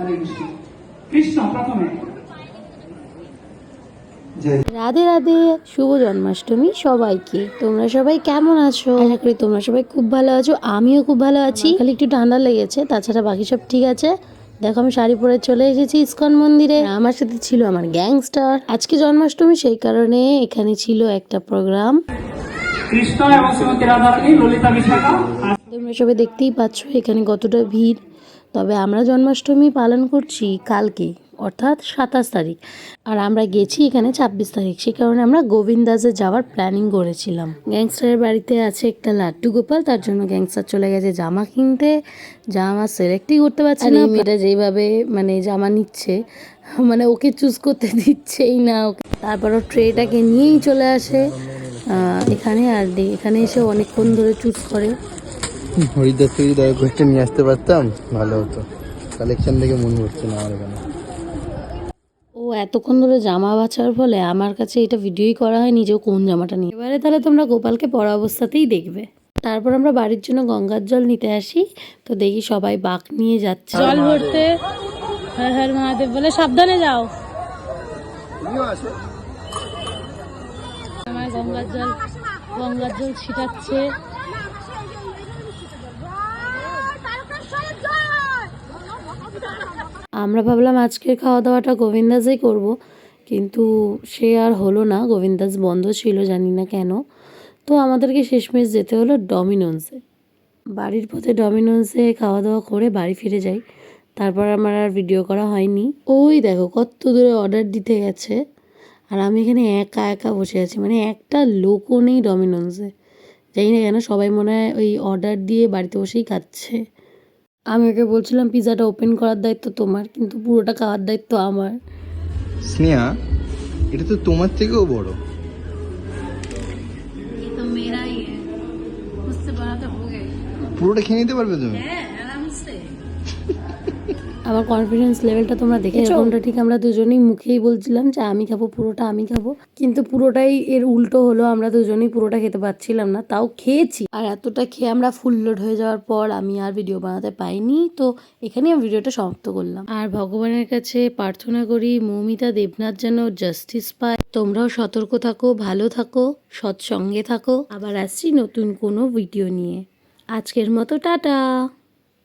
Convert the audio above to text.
হরে কৃষ্ণ। কৃষ্ণ প্রথমে। রাধে রাধে, শুভ জন্মাষ্টমী সবাইকে। তোমরা সবাই কেমন আছো? আশা করি তোমরা সবাই খুব ভালো আছো। আমিও খুব ভালো আছি। খালি একটু ঠান্ডা লেগেছে, তাছাড়া বাকি সব ঠিক আছে। দেখো আমি শাড়ি পরে চলে এসেছি ইসকন মন্দিরে। আমার সাথে ছিল আমার গ্যাংস্টার। আজকে জন্মাষ্টমী, সেই কারণে এখানে ছিল একটা প্রোগ্রাম। কৃষ্ণ এবং শ্রীমতী রাধারানী ললিতা বিশাখা। তোমরা সবাই দেখতেই পাচ্ছ এখানে কতটা ভিড়। তবে আমরা জন্মাষ্টমী পালন করছি কালকে, অর্থাৎ 27 তারিখ। আর আমরা গেছি এখানে 26 তারিখ। সে কারণে আমরা গোবিন্দাসে যাওয়ার প্ল্যানিং করেছিলাম। গ্যাংস্টারের বাড়িতে আছে একটা লাড্ডু গোপাল, তার জন্য গ্যাংস্টার চলে গেছে জামা কিনতে। জামা সিলেক্টই করতে পারছে না। মেয়েটা যেভাবে মানে জামা নিচ্ছে, মানে ওকে চুজ করতে দিচ্ছেই না ওকে। তারপর ও ট্রেটাকে নিয়েই চলে আসে এখানে। আর এখানে এসে অনেকক্ষণ ধরে চুজ করে। হরিদ্বার থেকে দয়া করে একটা নিয়ে আসতে পারতাম, ভালো হতো। কালেকশন দেখে মনে হচ্ছে না আমার এখানে। ও এতক্ষণ ধরে জামা বাছার ফলে আমার কাছে এটা ভিডিওই করা হয় নিজেও কোন জামাটা নিয়ে। এবারে তাহলে তোমরা গোপালকে পরা অবস্থাতেই দেখবে। তারপর আমরা বাড়ির জন্য গঙ্গার জল নিতে আসি। তো দেখি সবাই বাঁক নিয়ে যাচ্ছে জল ভরতে। হর হর মহাদেব বলে সাবধানে যাও। আমার গঙ্গার জল ছিটাচ্ছে। আমরা ভাবলাম আজকের খাওয়া দাওয়াটা গোবিন্দাসেই করব, কিন্তু সে আর হলো না। গোবিন্দাস বন্ধ ছিল, জানি না কেন। তো আমাদেরকে শেষমেশ যেতে হলো ডমিনোসে। বাড়ির পথে ডমিনোসে খাওয়া দাওয়া করে বাড়ি ফিরে যাই। তারপর আমার আর ভিডিও করা হয়নি। ওই দেখো কত দূরে অর্ডার দিতে গেছে, আর আমি এখানে একা একা বসে আছি। মানে একটা লোকও নেই ডমিনোসে। জানি না কেন সবাই মনে হয় ওই অর্ডার দিয়ে বাড়িতে বসেই খাচ্ছে। আমি ওকে বলছিলাম পিৎজাটা ওপেন করার দায়িত্ব তোমার, কিন্তু পুরোটা খাওয়ার দায়িত্ব আমার। স্নেহা, এটা তো তোমার থেকেও বড়। পুরোটা খেয়ে নিতে পারবে তুমি? আমার কনফিডেন্স লেভেলটা তোমরা দেখেছো? এরকমটা ঠিক আমরা দুজনেই মুখেই বলছিলাম যে আমি খাবো, পুরোটা আমি খাবো, কিন্তু পুরোটাই এর উল্টো হলো। আমরা দুজনেই পুরোটা খেতে পারছিলাম না, তাও খেয়েছি। আর এতটা খেয়ে আমরা ফুল লোড হয়ে যাওয়ার পর আমি আর ভিডিও বানাতে পাইনি। তো এখানেই আমি ভিডিওটা সমাপ্ত করলাম। আর ভগবানের কাছে প্রার্থনা করি মৌমিতা দেবনাথ যেন জাস্টিস পায়। তোমরাও সতর্ক থাকো, ভালো থাকো, সৎসঙ্গে থাকো। আবার আসছি নতুন কোনো ভিডিও নিয়ে। আজকের মতো টাটা।